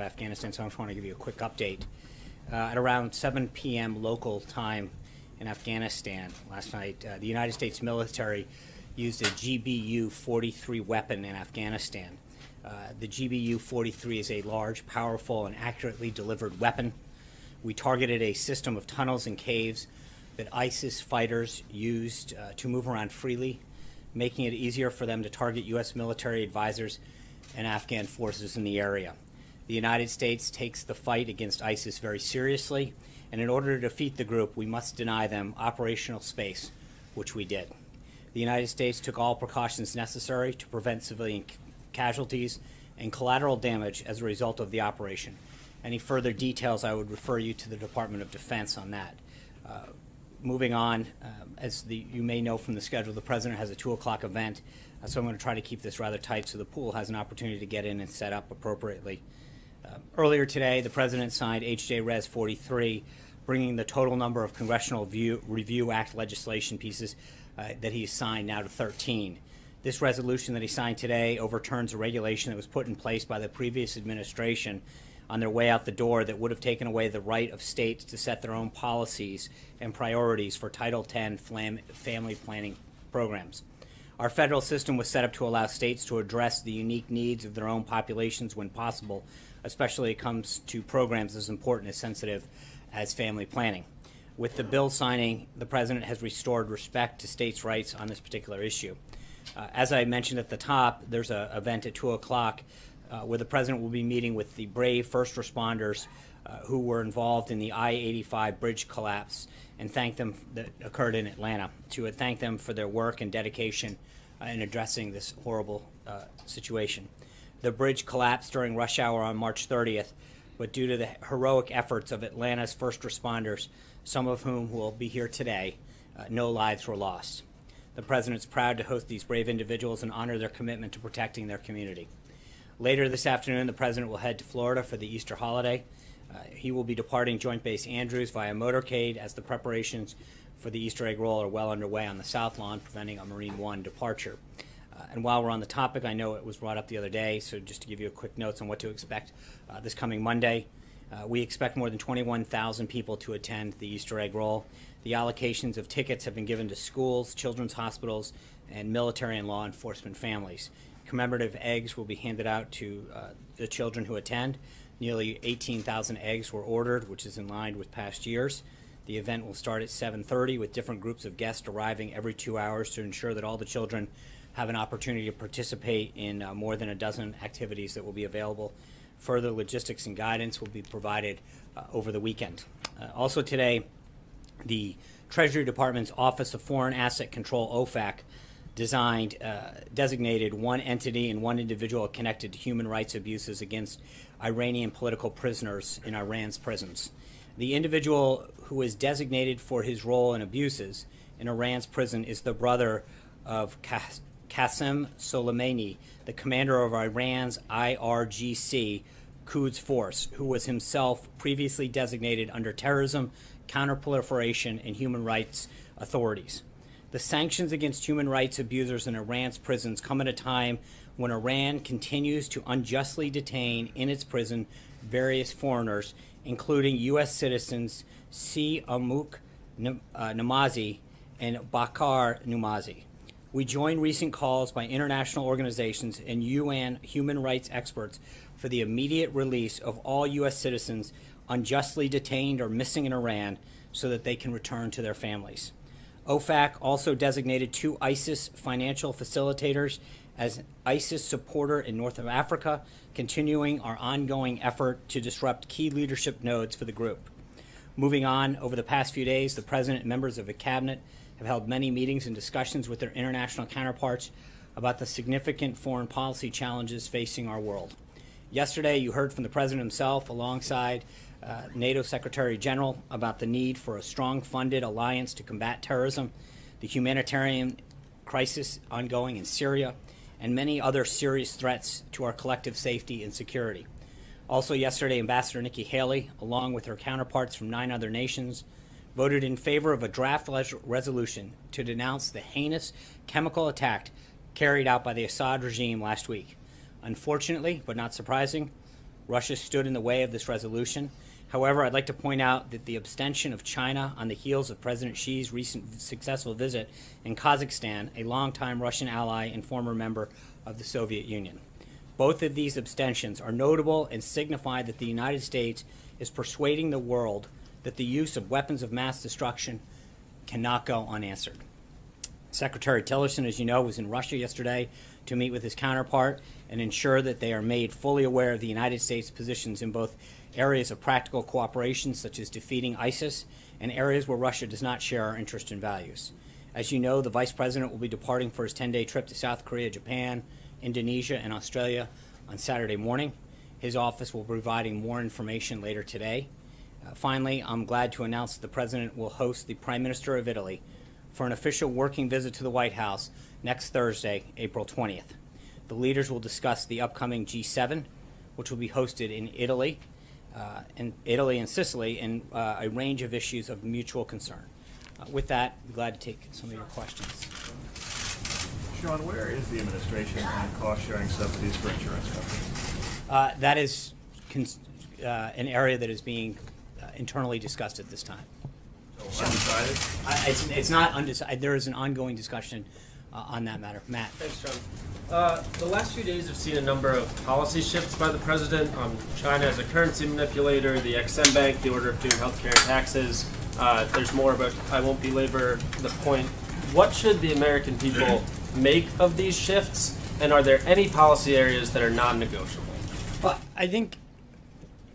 Afghanistan, so I just want to give you a quick update. At around 7 p.m. local time in Afghanistan last night, the United States military used a GBU-43 weapon in Afghanistan. The GBU-43 is a large, powerful, and accurately delivered weapon. We targeted a system of tunnels and caves that ISIS fighters used to move around freely, making it easier for them to target U.S. military advisors and Afghan forces in the area. The United States takes the fight against ISIS very seriously, and in order to defeat the group, we must deny them operational space, which we did. The United States took all precautions necessary to prevent civilian casualties and collateral damage as a result of the operation. Any further details, I would refer you to the Department of Defense on that. Moving on, as you may know from the schedule, the President has a 2 o'clock event, so I'm going to try to keep this rather tight so the pool has an opportunity to get in and set up appropriately. Earlier today, the President signed H.J. Res. 43, bringing the total number of Congressional Review Act legislation pieces that he's signed now to 13. This resolution that he signed today overturns a regulation that was put in place by the previous administration on their way out the door that would have taken away the right of states to set their own policies and priorities for Title X family planning programs. Our federal system was set up to allow states to address the unique needs of their own populations when possible, especially when it comes to programs as important and sensitive as family planning. With the bill signing, the President has restored respect to states' rights on this particular issue. As I mentioned at the top, there's an event at 2 o'clock where the President will be meeting with the brave first responders who were involved in the I-85 bridge collapse and thank them that occurred in Atlanta, to thank them for their work and dedication in addressing this horrible situation. The bridge collapsed during rush hour on March 30th, but due to the heroic efforts of Atlanta's first responders, some of whom will be here today, no lives were lost. The President's proud to host these brave individuals and honor their commitment to protecting their community. Later this afternoon, the President will head to Florida for the Easter holiday. He will be departing Joint Base Andrews via motorcade as the preparations for the Easter egg roll are well underway on the South Lawn, preventing a Marine One departure. And while we're on the topic, I know it was brought up the other day, so just to give you a quick notes on what to expect this coming Monday. We expect more than 21,000 people to attend the Easter egg roll. The allocations of tickets have been given to schools, children's hospitals, and military and law enforcement families. Commemorative eggs will be handed out to the children who attend. Nearly 18,000 eggs were ordered, which is in line with past years. The event will start at 7:30 with different groups of guests arriving every 2 hours to ensure that all the children have an opportunity to participate in more than a dozen activities that will be available. Further logistics and guidance will be provided over the weekend. Also today, the Treasury Department's Office of Foreign Asset Control, OFAC, designated one entity and one individual connected to human rights abuses against Iranian political prisoners in Iran's prisons. The individual who is designated for his role in abuses in Iran's prison is the brother of Qasem Soleimani, the commander of Iran's IRGC Quds Force, who was himself previously designated under terrorism, counterproliferation, and human rights authorities. The sanctions against human rights abusers in Iran's prisons come at a time when Iran continues to unjustly detain in its prison various foreigners, including U.S. citizens Si Amuk Namazi and Bakar Namazi. We join recent calls by international organizations and UN human rights experts for the immediate release of all U.S. citizens unjustly detained or missing in Iran so that they can return to their families. OFAC also designated 2 ISIS financial facilitators as ISIS supporter in North Africa, continuing our ongoing effort to disrupt key leadership nodes for the group. Moving on, over the past few days, the President and members of the Cabinet have held many meetings and discussions with their international counterparts about the significant foreign policy challenges facing our world. Yesterday, you heard from the President himself alongside NATO Secretary General about the need for a strong funded alliance to combat terrorism, the humanitarian crisis ongoing in Syria, and many other serious threats to our collective safety and security. Also yesterday, Ambassador Nikki Haley, along with her counterparts from 9 other nations, voted in favor of a draft resolution to denounce the heinous chemical attack carried out by the Assad regime last week. Unfortunately, but not surprising, Russia stood in the way of this resolution. However, I'd like to point out that the abstention of China on the heels of President Xi's recent successful visit in Kazakhstan, a longtime Russian ally and former member of the Soviet Union. Both of these abstentions are notable and signify that the United States is persuading the world that the use of weapons of mass destruction cannot go unanswered. Secretary Tillerson, as you know, was in Russia yesterday to meet with his counterpart and ensure that they are made fully aware of the United States' positions in both areas of practical cooperation, such as defeating ISIS, and areas where Russia does not share our interests and values. As you know, the Vice President will be departing for his 10-day trip to South Korea, Japan, Indonesia, and Australia on Saturday morning. His office will be providing more information later today. Finally, I'm glad to announce that the President will host the Prime Minister of Italy for an official working visit to the White House next Thursday, April 20th. The leaders will discuss the upcoming G7, which will be hosted in Italy and Sicily, and a range of issues of mutual concern. With that, I'm glad to take some of your questions. Sean, where is the administration on cost-sharing subsidies for insurance companies? That is an area that is being internally discussed at this time. So undecided? It's not undecided. There is an ongoing discussion on that matter. Matt. Thanks, John. The last few days have seen a number of policy shifts by the president on China as a currency manipulator, the XM Bank, the order of doing healthcare and taxes. There's more, but I won't belabor the point. What should the American people make of these shifts, and are there any policy areas that are non-negotiable? Well, I think,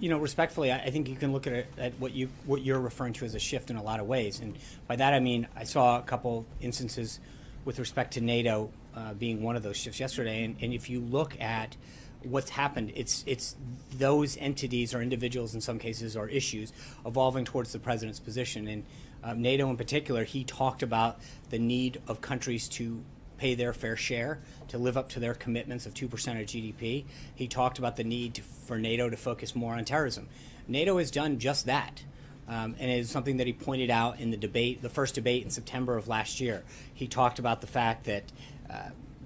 respectfully, I think you can look at what you're referring to as a shift in a lot of ways, and by that I mean I saw a couple instances with respect to NATO being one of those shifts yesterday, and if you look at what's happened, it's those entities or individuals in some cases or issues evolving towards the president's position. And NATO in particular, he talked about the need of countries to pay their fair share, to live up to their commitments of 2% of GDP. He talked about the need for NATO to focus more on terrorism. NATO has done just that. And it is something that he pointed out in the first debate in September of last year. He talked about the fact that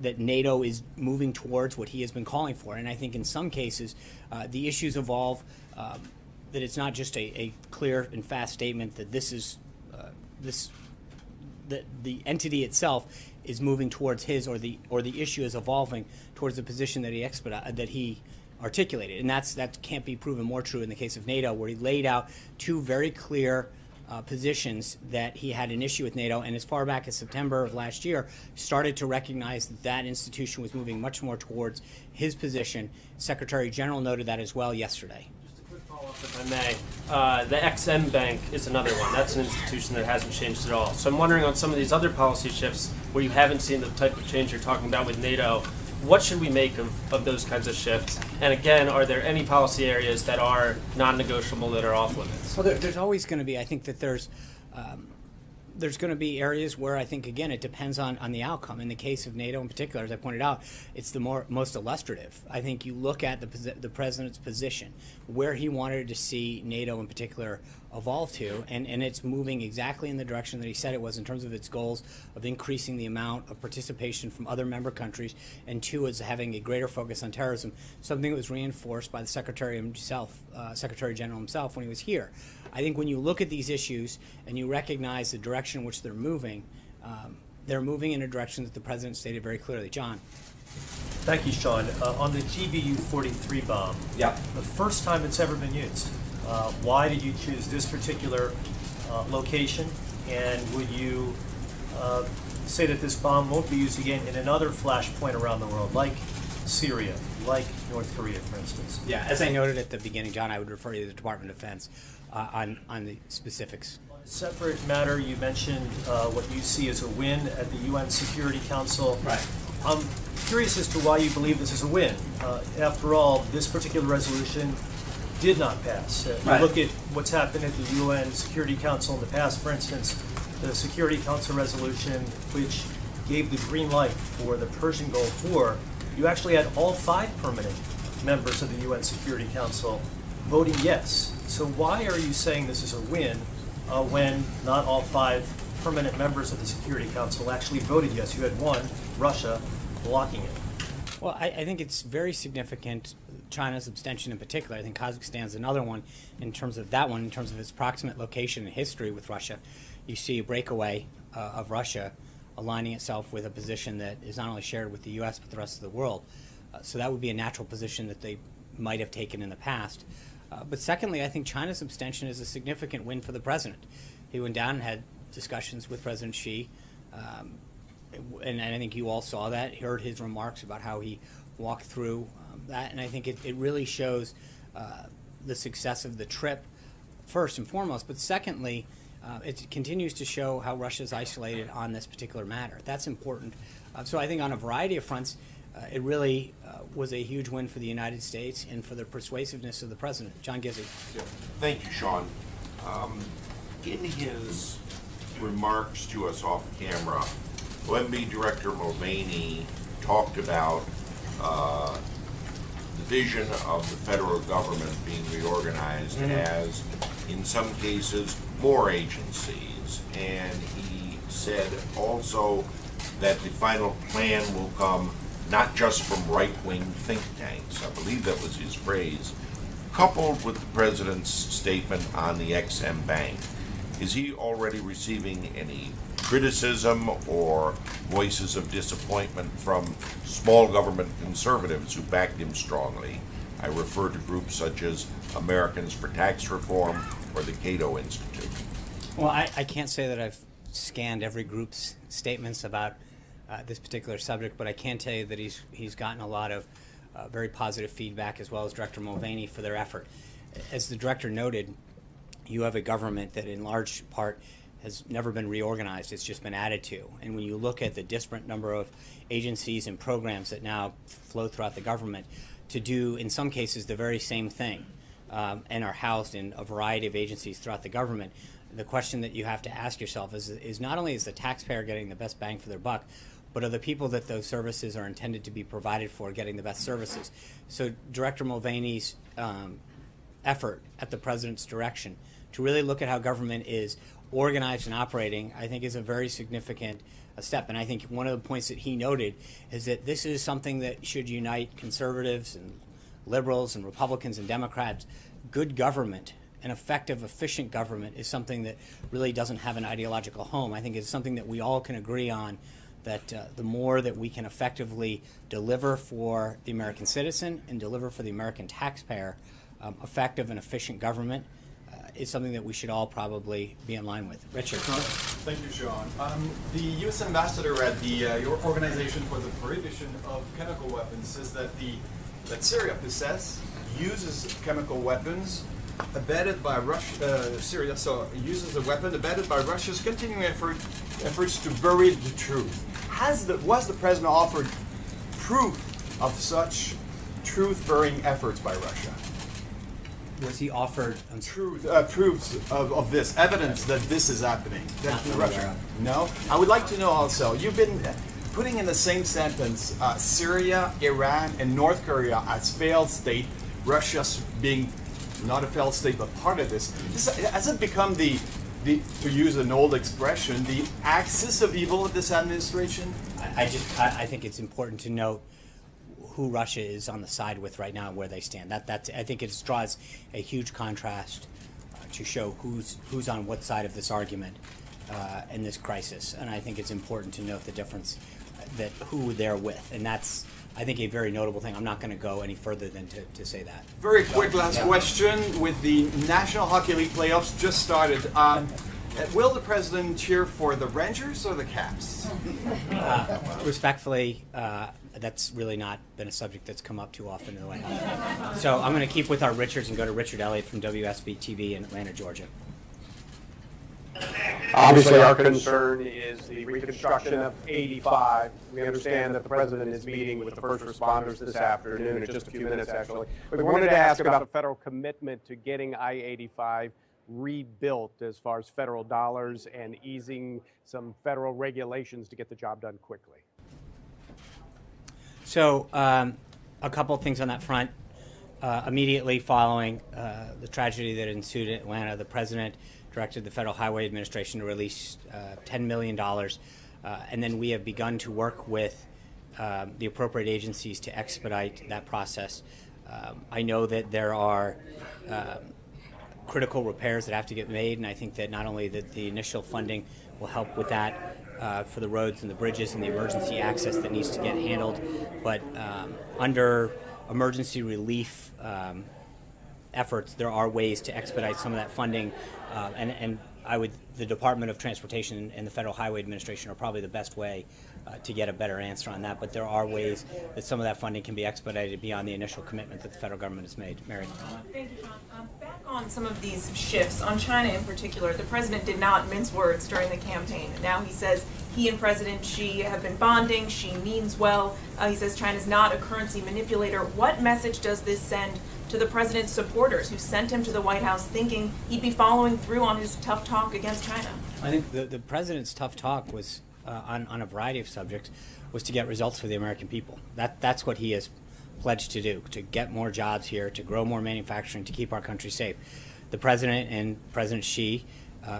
that NATO is moving towards what he has been calling for. And I think in some cases, the issues evolve, that it's not just a clear and fast statement that that the entity itself is moving towards his, or the issue is evolving towards the position that he articulated, and that can't be proven more true in the case of NATO, where he laid out two very clear positions that he had an issue with NATO, and as far back as September of last year, started to recognize that that institution was moving much more towards his position. Secretary General noted that as well yesterday. Just a quick follow-up, if I may. The XM Bank is another one. That's an institution that hasn't changed at all. So I'm wondering, on some of these other policy shifts where you haven't seen the type of change you're talking about with NATO, what should we make of those kinds of shifts? And again, are there any policy areas that are non-negotiable, that are off limits? Well, there's always going to be. I think that there's going to be areas where I think, again, it depends on the outcome. In the case of NATO in particular, as I pointed out, it's the most illustrative. I think you look at the president's position, where he wanted to see NATO in particular evolve to, and it's moving exactly in the direction that he said it was in terms of its goals of increasing the amount of participation from other member countries, and two, is having a greater focus on terrorism, something that was reinforced by the Secretary General himself when he was here. I think when you look at these issues and you recognize the direction in which they're moving in a direction that the President stated very clearly. John. Thank you, Sean. On the GBU-43 bomb, Yeah. the first time it's ever been used, why did you choose this particular location? And would you say that this bomb won't be used again in another flashpoint around the world, like Syria, like North Korea, for instance? Yeah, as I noted at the beginning, John, I would refer you to the Department of Defense on the specifics. On a separate matter, you mentioned what you see as a win at the UN Security Council. Right. I'm curious as to why you believe this is a win. After all, this particular resolution did not pass. Right. You look at what's happened at the UN Security Council in the past, for instance, the Security Council resolution, which gave the green light for the Persian Gulf War, you actually had all 5 permanent members of the UN Security Council voting yes. So why are you saying this is a win when not all 5 permanent members of the Security Council actually voted yes? You had one, Russia, blocking it. Well, I think it's very significant China's abstention in particular. I think Kazakhstan's another one in terms of that one, in terms of its proximate location and history with Russia. You see a breakaway of Russia aligning itself with a position that is not only shared with the U.S. but the rest of the world. So that would be a natural position that they might have taken in the past. But secondly, I think China's abstention is a significant win for the president. He went down and had discussions with President Xi, and I think you all saw that, heard his remarks about how he walked through that, and I think it really shows the success of the trip, first and foremost, but secondly, it continues to show how Russia is isolated on this particular matter. That's important. So I think on a variety of fronts, it really was a huge win for the United States and for the persuasiveness of the president. John Gizzi. Thank you, Sean. In his remarks to us off camera, OMB Director Mulvaney talked about the vision of the federal government being reorganized as, in some cases, more agencies. And he said also that the final plan will come not just from right-wing think tanks, I believe that was his phrase, coupled with the president's statement on the XM Bank. Is he already receiving any criticism or voices of disappointment from small government conservatives who backed him strongly? I refer to groups such as Americans for Tax Reform or the Cato Institute. Well, I can't say that I've scanned every group's statements about this particular subject, but I can tell you that he's gotten a lot of very positive feedback, as well as Director Mulvaney, for their effort. As the director noted, you have a government that in large part has never been reorganized. It's just been added to. And when you look at the disparate number of agencies and programs that now flow throughout the government to do, in some cases, the very same thing, and are housed in a variety of agencies throughout the government, the question that you have to ask yourself is not only is the taxpayer getting the best bang for their buck, but are the people that those services are intended to be provided for getting the best services? So Director Mulvaney's effort at the president's direction to really look at how government is organized and operating, I think, is a very significant step. And I think one of the points that he noted is that this is something that should unite conservatives and liberals and Republicans and Democrats. Good government, an effective, efficient government, is something that really doesn't have an ideological home. I think it's something that we all can agree on, that the more that we can effectively deliver for the American citizen and deliver for the American taxpayer, effective and efficient government is something that we should all probably be in line with. Richard. Thank you, Sean. The U.S. ambassador at your Organization for the Prohibition of Chemical Weapons says that Syria uses chemical weapons abetted by Russia. Syria uses a weapon abetted by Russia's continuing efforts to bury the truth. Was the president offered proof of such truth-burying efforts by Russia? Was he offered Proofs of this, evidence that this is happening? No? I would like to know also, you've been putting in the same sentence Syria, Iran, and North Korea as failed state, Russia's being not a failed state but part of this. Has it become the, to use an old expression, the axis of evil of this administration? I think it's important to note who Russia is on the side with right now and where they stand. I think it draws a huge contrast to show who's on what side of this argument in this crisis. And I think it's important to note the difference that who they're with. And that's, I think, a very notable thing. I'm not going to go any further than to say that. Very quick last question. With the National Hockey League playoffs just started, will the president cheer for the Rangers or the Caps? Respectfully, that's really not been a subject that's come up too often in the White House. So I'm going to keep with our Richards and go to Richard Elliott from WSB TV in Atlanta, Georgia. Obviously, our concern is the reconstruction of 85. We understand that the president is meeting with the first responders this afternoon, in just a few minutes, actually. But we wanted to ask about the federal commitment to getting I-85 rebuilt as far as federal dollars and easing some federal regulations to get the job done quickly. So a couple of things on that front. Immediately following the tragedy that ensued in Atlanta, the president directed the Federal Highway Administration to release $10 million. And then we have begun to work with the appropriate agencies to expedite that process. I know that there are critical repairs that have to get made, and I think that not only that the initial funding will help with that for the roads and the bridges and the emergency access that needs to get handled, but under emergency relief efforts, there are ways to expedite some of that funding, and the Department of Transportation and the Federal Highway Administration are probably the best way to get a better answer on that. But there are ways that some of that funding can be expedited beyond the initial commitment that the federal government has made. Mary. Thank you, John. Back on some of these shifts, on China in particular, the president did not mince words during the campaign. Now he says he and President Xi have been bonding. Xi means well. He says China's not a currency manipulator. What message does this send to the president's supporters who sent him to the White House thinking he'd be following through on his tough talk against China? I think the president's tough talk was on a variety of subjects, was to get results for the American people. That's what he has pledged to do, to get more jobs here, to grow more manufacturing, to keep our country safe. The president and President Xi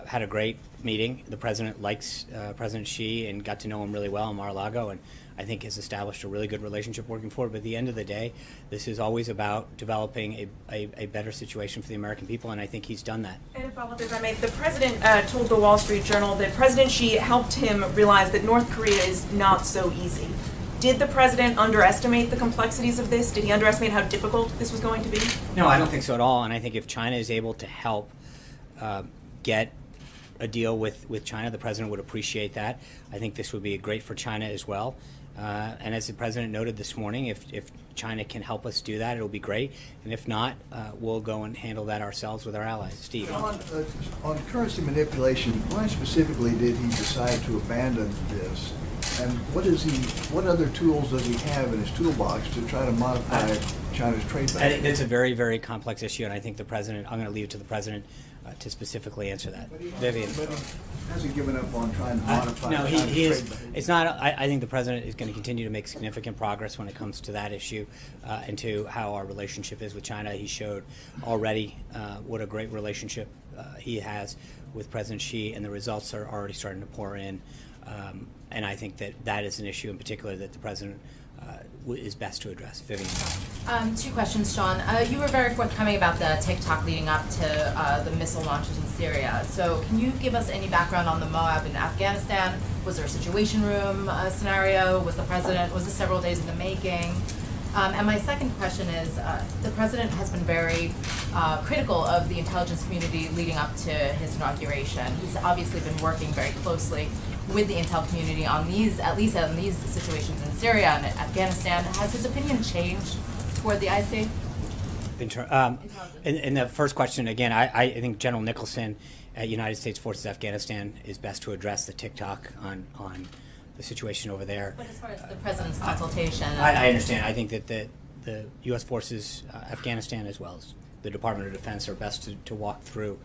had a great meeting. The president likes President Xi and got to know him really well in Mar-a-Lago, and I think has established a really good relationship working forward. But at the end of the day, this is always about developing a better situation for the American people, and I think he's done that. And a follow-up, if I may, the president told the Wall Street Journal that President Xi helped him realize that North Korea is not so easy. Did the president underestimate the complexities of this? Did he underestimate how difficult this was going to be? No, I don't think so at all. And I think if China is able to help get a deal with China, the president would appreciate that. I think this would be great for China as well. And as the president noted this morning, if China can help us do that, it'll be great. And if not, we'll go and handle that ourselves with our allies. Steve. On currency manipulation, why specifically did he decide to abandon this? And what other tools does he have in his toolbox to try to modify China's trade balance? I think it's a very, very complex issue, and I think the president, I'm going to leave it to the president to specifically answer that. Vivian. But he hasn't given up on trying to modify no, China's he is. trade balance. It's not. I think the president is going to continue to make significant progress when it comes to that issue and to how our relationship is with China. He showed already what a great relationship he has with President Xi, and the results are already starting to pour in. And I think that is an issue in particular that the president is best to address. Vivian. Two questions, Sean. You were very forthcoming about the TikTok leading up to the missile launches in Syria. So can you give us any background on the Moab in Afghanistan? Was there a situation room scenario? Was this several days in the making? And my second question is, the president has been very critical of the intelligence community leading up to his inauguration. He's obviously been working very closely with the intel community on these, at least on these situations in Syria and Afghanistan. Has his opinion changed toward the IC? In the first question, again, I think General Nicholson at United States Forces Afghanistan is best to address the TikTok on the situation over there. But as far as the president's consultation, I understand. I think that the U.S. Forces Afghanistan, as well as the Department of Defense, are best to walk through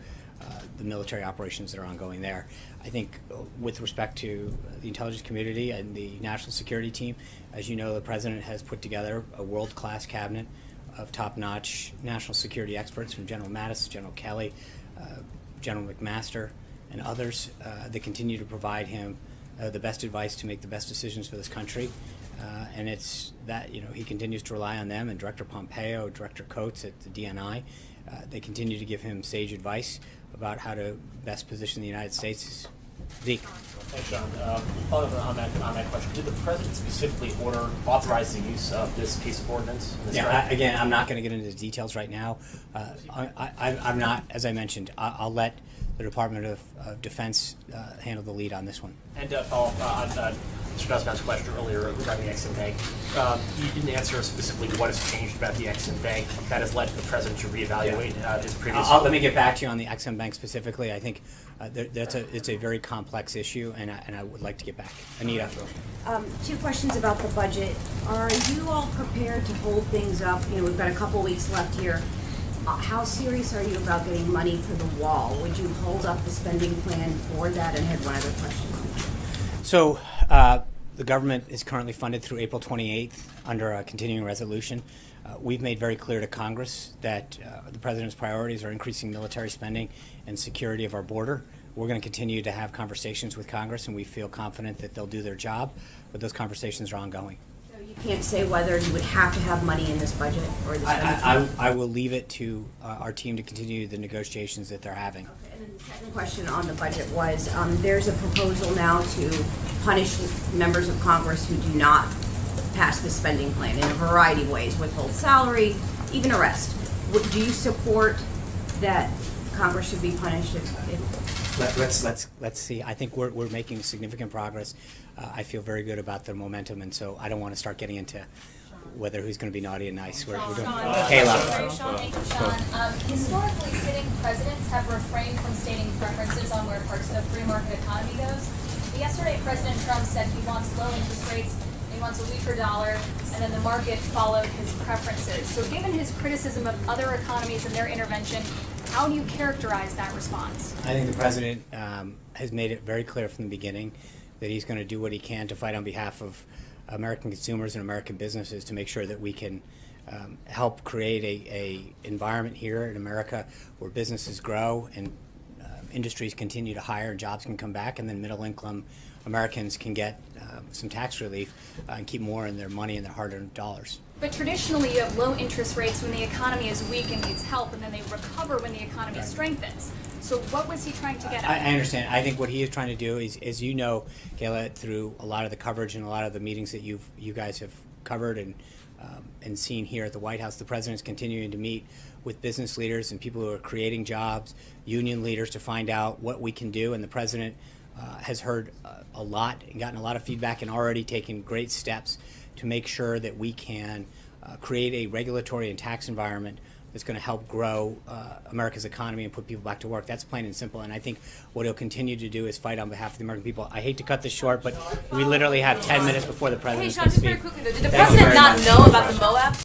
the military operations that are ongoing there. I think with respect to the intelligence community and the national security team, as you know, the president has put together a world-class cabinet of top-notch national security experts, from General Mattis, General Kelly, General McMaster, and others that continue to provide him the best advice to make the best decisions for this country. And it's that, he continues to rely on them, and Director Pompeo, Director Coates at the DNI, they continue to give him sage advice about how to best position the United States. Zeke. Thanks, John. Following up on that question, did the president specifically authorize the use of this piece of ordnance? Again, I'm not going to get into the details right now. I'm not, as I mentioned, I'll let the Department of Defense handle the lead on this one. And follow up on Mr. Nussbaum's question earlier regarding the Exim Bank. You didn't answer specifically what has changed about the Exim Bank that has led the president to reevaluate his previous. Let me get back to you on the Exim Bank specifically. I think it's a very complex issue, and I would like to get back. Anita. Two questions about the budget. Are you all prepared to hold things up? We've got a couple weeks left here. How serious are you about getting money for the wall? Would you hold up the spending plan for that? And had one other question. So the government is currently funded through April 28th under a continuing resolution. We've made very clear to Congress that the president's priorities are increasing military spending and security of our border. We're going to continue to have conversations with Congress, and we feel confident that they'll do their job, but those conversations are ongoing. So You can't say whether you would have to have money in this budget or the spending plan? I will leave it to our team to continue the negotiations that they're having. Okay, and then the second question on the budget was, there's a proposal now to punish members of Congress who do not pass the spending plan in a variety of ways, withhold salary, even arrest. Do you support that Congress should be punished if Let's see. I think we're making significant progress. I feel very good about the momentum, and so I don't want to start getting into whether who's going to be naughty and nice. We're doing Kayla. Sean, thank you, Sean. Historically, sitting presidents have refrained from stating preferences on where parts of the free market economy goes. But yesterday, President Trump said he wants low interest rates, he wants a weaker dollar, and then the market followed his preferences. So given his criticism of other economies and their intervention, how do you characterize that response? I think the president has made it very clear from the beginning that he's going to do what he can to fight on behalf of American consumers and American businesses to make sure that we can help create a environment here in America where businesses grow and industries continue to hire and jobs can come back, and then middle income Americans can get some tax relief and keep more in their money and their hard-earned dollars. But traditionally, you have low interest rates when the economy is weak and needs help, and then they recover when the economy strengthens. So what was he trying to get at? I understand. I think what he is trying to do is, as you know, Kayla, through a lot of the coverage and a lot of the meetings that you guys have covered and seen here at the White House, the president is continuing to meet with business leaders and people who are creating jobs, union leaders, to find out what we can do. And the president has heard a lot and gotten a lot of feedback and already taken great steps to make sure that we can create a regulatory and tax environment that's going to help grow America's economy and put people back to work. That's plain and simple. And I think what he'll continue to do is fight on behalf of the American people. I hate to cut this short, but we literally have 10 minutes before the president Hey, Sean, can just speak. very quickly though, did the Thank you president very not much. know about the MOAB?